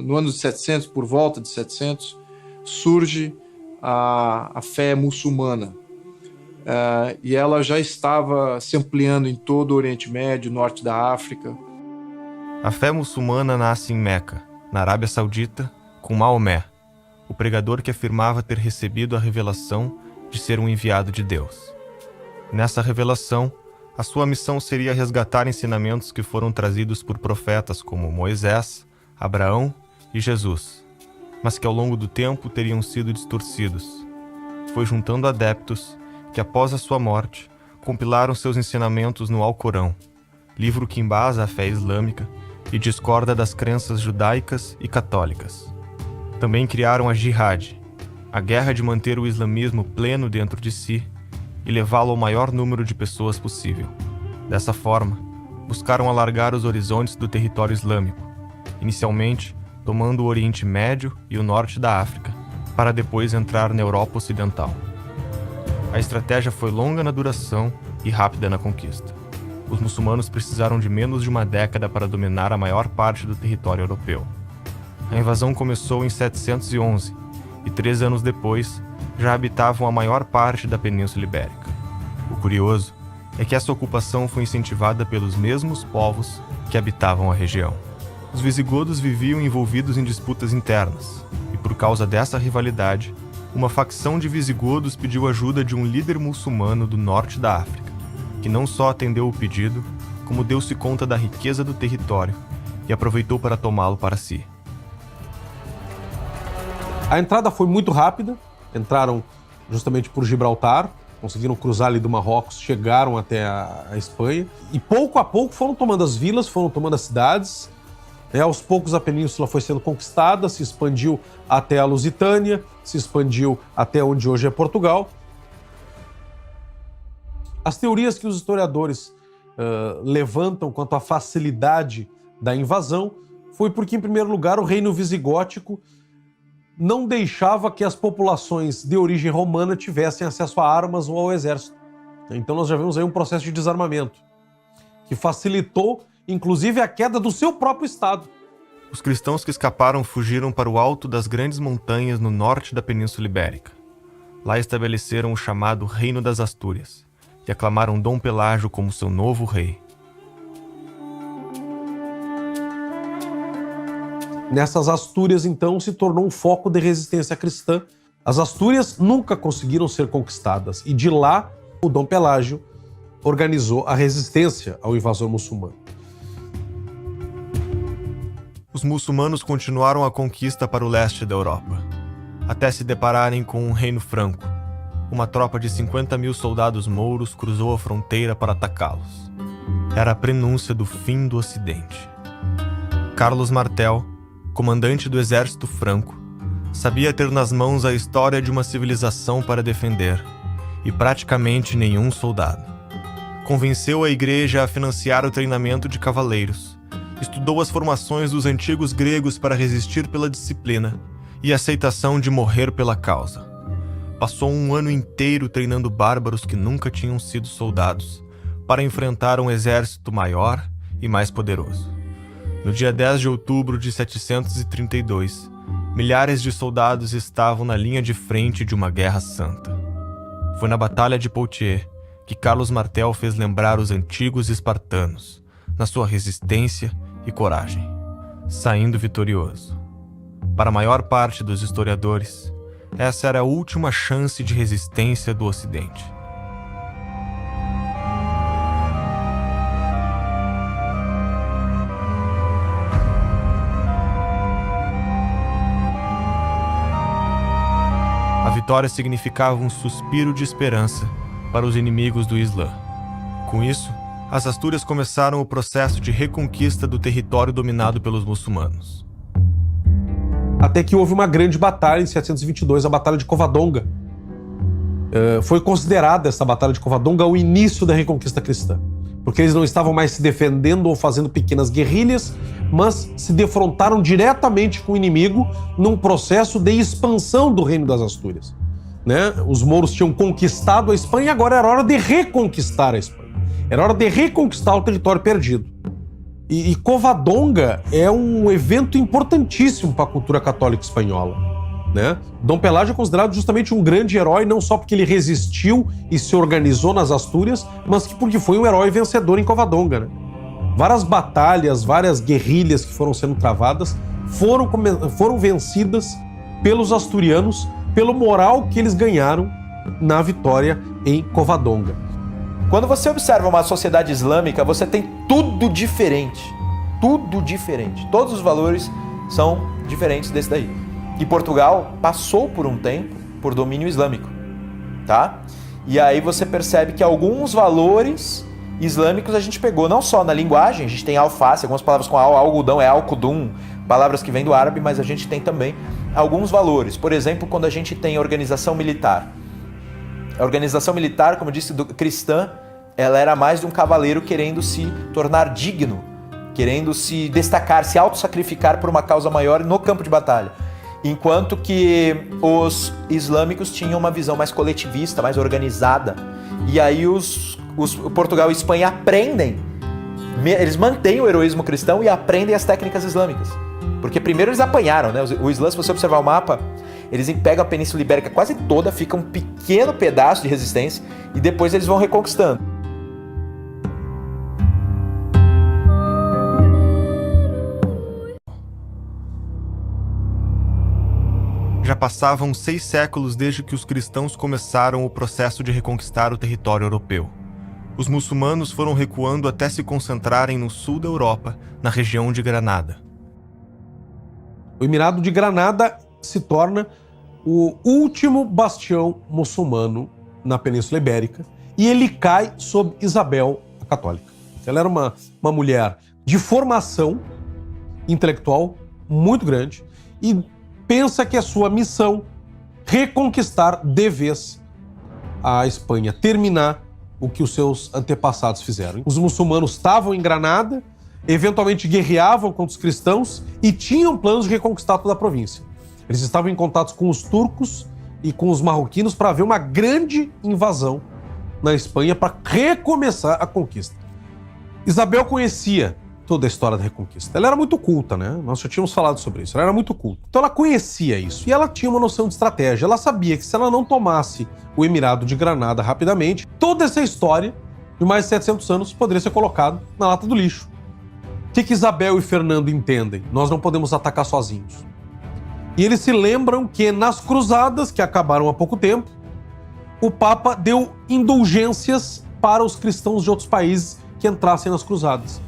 no ano de 700, por volta de 700, surge a fé muçulmana. E ela já estava se ampliando em todo o Oriente Médio, norte da África. A fé muçulmana nasce em Meca, na Arábia Saudita, com Maomé, o pregador que afirmava ter recebido a revelação de ser um enviado de Deus. Nessa revelação, a sua missão seria resgatar ensinamentos que foram trazidos por profetas como Moisés, Abraão e Jesus, mas que ao longo do tempo teriam sido distorcidos. Foi juntando adeptos que, após a sua morte, compilaram seus ensinamentos no Alcorão, livro que embasa a fé islâmica e discorda das crenças judaicas e católicas. Também criaram a Jihad, a guerra de manter o islamismo pleno dentro de si e levá-lo ao maior número de pessoas possível. Dessa forma, buscaram alargar os horizontes do território islâmico, inicialmente tomando o Oriente Médio e o norte da África, para depois entrar na Europa Ocidental. A estratégia foi longa na duração e rápida na conquista. Os muçulmanos precisaram de menos de uma década para dominar a maior parte do território europeu. A invasão começou em 711 e 3 anos depois já habitavam a maior parte da Península Ibérica. O curioso é que essa ocupação foi incentivada pelos mesmos povos que habitavam a região. Os visigodos viviam envolvidos em disputas internas e, por causa dessa rivalidade, uma facção de visigodos pediu ajuda de um líder muçulmano do norte da África, que não só atendeu o pedido, como deu-se conta da riqueza do território e aproveitou para tomá-lo para si. A entrada foi muito rápida, entraram justamente por Gibraltar, conseguiram cruzar ali do Marrocos, chegaram até a Espanha e pouco a pouco foram tomando as vilas, foram tomando as cidades. Aos poucos a península foi sendo conquistada, se expandiu até a Lusitânia, se expandiu até onde hoje é Portugal. As teorias que os historiadores levantam quanto à facilidade da invasão foi porque, em primeiro lugar, o reino visigótico não deixava que as populações de origem romana tivessem acesso a armas ou ao exército. Então nós já vemos aí um processo de desarmamento que facilitou, inclusive, a queda do seu próprio Estado. Os cristãos que escaparam fugiram para o alto das grandes montanhas no norte da Península Ibérica. Lá estabeleceram o chamado Reino das Astúrias e aclamaram Dom Pelágio como seu novo rei. Nessas Astúrias, então, se tornou um foco de resistência cristã. As Astúrias nunca conseguiram ser conquistadas e de lá o Dom Pelágio organizou a resistência ao invasor muçulmano. Os muçulmanos continuaram a conquista para o leste da Europa, até se depararem com um reino franco. Uma tropa de 50.000 soldados mouros cruzou a fronteira para atacá-los. Era a prenúncia do fim do Ocidente. Carlos Martel, comandante do exército franco, sabia ter nas mãos a história de uma civilização para defender, e praticamente nenhum soldado. Convenceu a igreja a financiar o treinamento de cavaleiros, estudou as formações dos antigos gregos para resistir pela disciplina e a aceitação de morrer pela causa. Passou um ano inteiro treinando bárbaros que nunca tinham sido soldados para enfrentar um exército maior e mais poderoso. No dia 10 de outubro de 732, milhares de soldados estavam na linha de frente de uma guerra santa. Foi na Batalha de Poitiers que Carlos Martel fez lembrar os antigos espartanos, na sua resistência e coragem, saindo vitorioso. Para a maior parte dos historiadores, essa era a última chance de resistência do Ocidente. A vitória significava um suspiro de esperança para os inimigos do Islã. Com isso, as Astúrias começaram o processo de reconquista do território dominado pelos muçulmanos. Até que houve uma grande batalha em 722, a Batalha de Covadonga. Foi considerada essa Batalha de Covadonga o início da reconquista cristã, porque eles não estavam mais se defendendo ou fazendo pequenas guerrilhas, mas se defrontaram diretamente com o inimigo num processo de expansão do reino das Astúrias. Os mouros tinham conquistado a Espanha e agora era hora de reconquistar a Espanha. Era hora de reconquistar o território perdido. E Covadonga é um evento importantíssimo para a cultura católica espanhola, né? Dom Pelágio é considerado justamente um grande herói, não só porque ele resistiu e se organizou nas Astúrias, mas porque foi um herói vencedor em Covadonga, né? Várias batalhas, várias guerrilhas que foram sendo travadas foram vencidas pelos asturianos, pelo moral que eles ganharam na vitória em Covadonga. Quando você observa uma sociedade islâmica, você tem tudo diferente. Tudo diferente. Todos os valores são diferentes desse daí. E Portugal passou por um tempo por domínio islâmico, tá? E aí você percebe que alguns valores islâmicos a gente pegou não só na linguagem, a gente tem alface, algumas palavras com algodão é alcudum, palavras que vêm do árabe, mas a gente tem também alguns valores. Por exemplo, quando a gente tem organização militar. A organização militar, como eu disse, cristã, ela era mais de um cavaleiro querendo se tornar digno, querendo se destacar, se auto-sacrificar por uma causa maior no campo de batalha. Enquanto que os islâmicos tinham uma visão mais coletivista, mais organizada. E aí Portugal e Espanha aprendem, eles mantêm o heroísmo cristão e aprendem as técnicas islâmicas. Porque primeiro eles apanharam, né? O Islã, se você observar o mapa, eles pegam a Península Ibérica quase toda, fica um pequeno pedaço de resistência e depois eles vão reconquistando. Já passavam 6 séculos desde que os cristãos começaram o processo de reconquistar o território europeu. Os muçulmanos foram recuando até se concentrarem no sul da Europa, na região de Granada. O Emirado de Granada se torna o último bastião muçulmano na Península Ibérica e ele cai sob Isabel a Católica. Ela era uma mulher de formação intelectual muito grande e pensa que é sua missão reconquistar de vez a Espanha, terminar o que os seus antepassados fizeram. Os muçulmanos estavam em Granada, eventualmente guerreavam contra os cristãos e tinham planos de reconquistar toda a província. Eles estavam em contato com os turcos e com os marroquinos para haver uma grande invasão na Espanha para recomeçar a conquista. Isabel conhecia toda a história da reconquista. Ela era muito culta, né? Nós já tínhamos falado sobre isso. Ela era muito culta. Então ela conhecia isso. E ela tinha uma noção de estratégia. Ela sabia que se ela não tomasse o Emirado de Granada rapidamente, toda essa história de mais de 700 anos poderia ser colocada na lata do lixo. O que Isabel e Fernando entendem? Nós não podemos atacar sozinhos. E eles se lembram que nas cruzadas, que acabaram há pouco tempo, o Papa deu indulgências para os cristãos de outros países que entrassem nas cruzadas.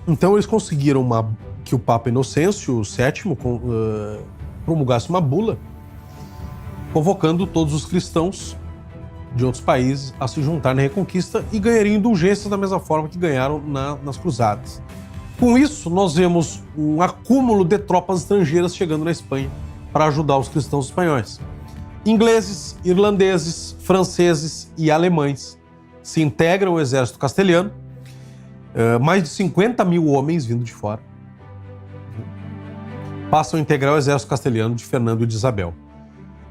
Então eles conseguiram que o Papa Inocêncio VII promulgasse uma bula convocando todos os cristãos de outros países a se juntar na Reconquista e ganhariam indulgências da mesma forma que ganharam nas cruzadas. Com isso, nós vemos um acúmulo de tropas estrangeiras chegando na Espanha para ajudar os cristãos espanhóis. Ingleses, irlandeses, franceses e alemães se integram ao exército castelhano. Mais de 50 mil homens vindo de fora passam a integrar o exército castelhano de Fernando e de Isabel.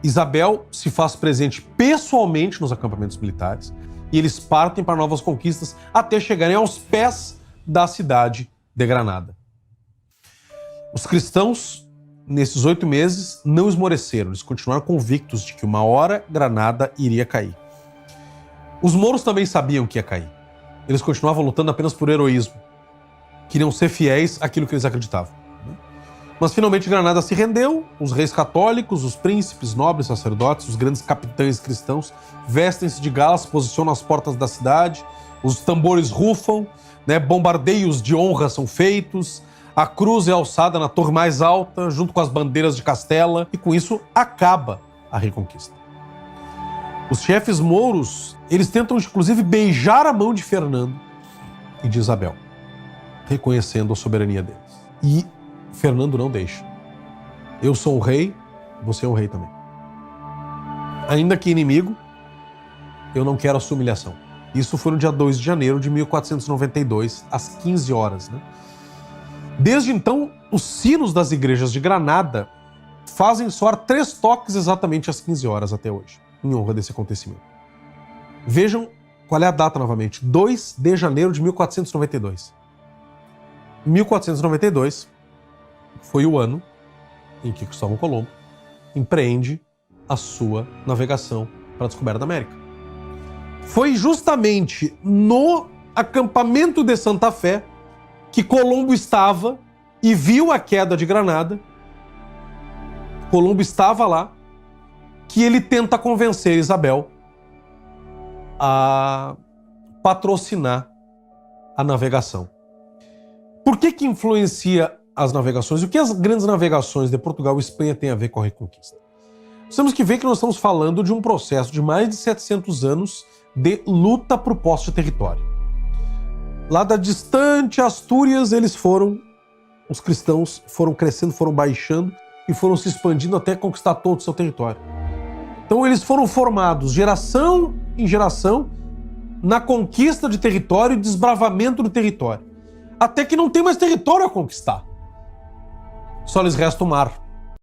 Isabel se faz presente pessoalmente nos acampamentos militares e eles partem para novas conquistas até chegarem aos pés da cidade de Granada. Os cristãos, nesses 8 meses, não esmoreceram, eles continuaram convictos de que uma hora Granada iria cair. Os mouros também sabiam que ia cair. Eles continuavam lutando apenas por heroísmo. Queriam ser fiéis àquilo que eles acreditavam. Mas finalmente Granada se rendeu, os reis católicos, os príncipes, nobres, sacerdotes, os grandes capitães cristãos vestem-se de galas, se posicionam às portas da cidade, os tambores rufam, né, bombardeios de honra são feitos, a cruz é alçada na torre mais alta, junto com as bandeiras de Castela, e com isso acaba a Reconquista. Os chefes mouros, eles tentam inclusive beijar a mão de Fernando e de Isabel, reconhecendo a soberania deles. E Fernando não deixa. Eu sou um rei, você é um rei também. Ainda que inimigo, eu não quero a sua humilhação. Isso foi no dia 2 de janeiro de 1492, às 15 horas. Né? Desde então, os sinos das igrejas de Granada fazem soar 3 toques exatamente às 15 horas até hoje, em honra desse acontecimento. Vejam qual é a data novamente, 2 de janeiro de 1492. 1492 foi o ano em que Cristóvão Colombo empreende a sua navegação para a descoberta da América. Foi justamente no acampamento de Santa Fé que Colombo estava e viu a queda de Granada. Colombo estava lá, que ele tenta convencer Isabel a patrocinar a navegação. Por que influencia as navegações? O que as grandes navegações de Portugal e Espanha têm a ver com a Reconquista? Nós temos que ver que nós estamos falando de um processo de mais de 700 anos de luta por posse de território. Lá da distante Astúrias, os cristãos foram crescendo, foram baixando e foram se expandindo até conquistar todo o seu território. Então eles foram formados geração em geração na conquista de território e desbravamento do território. Até que não tem mais território a conquistar. Só lhes resta o mar.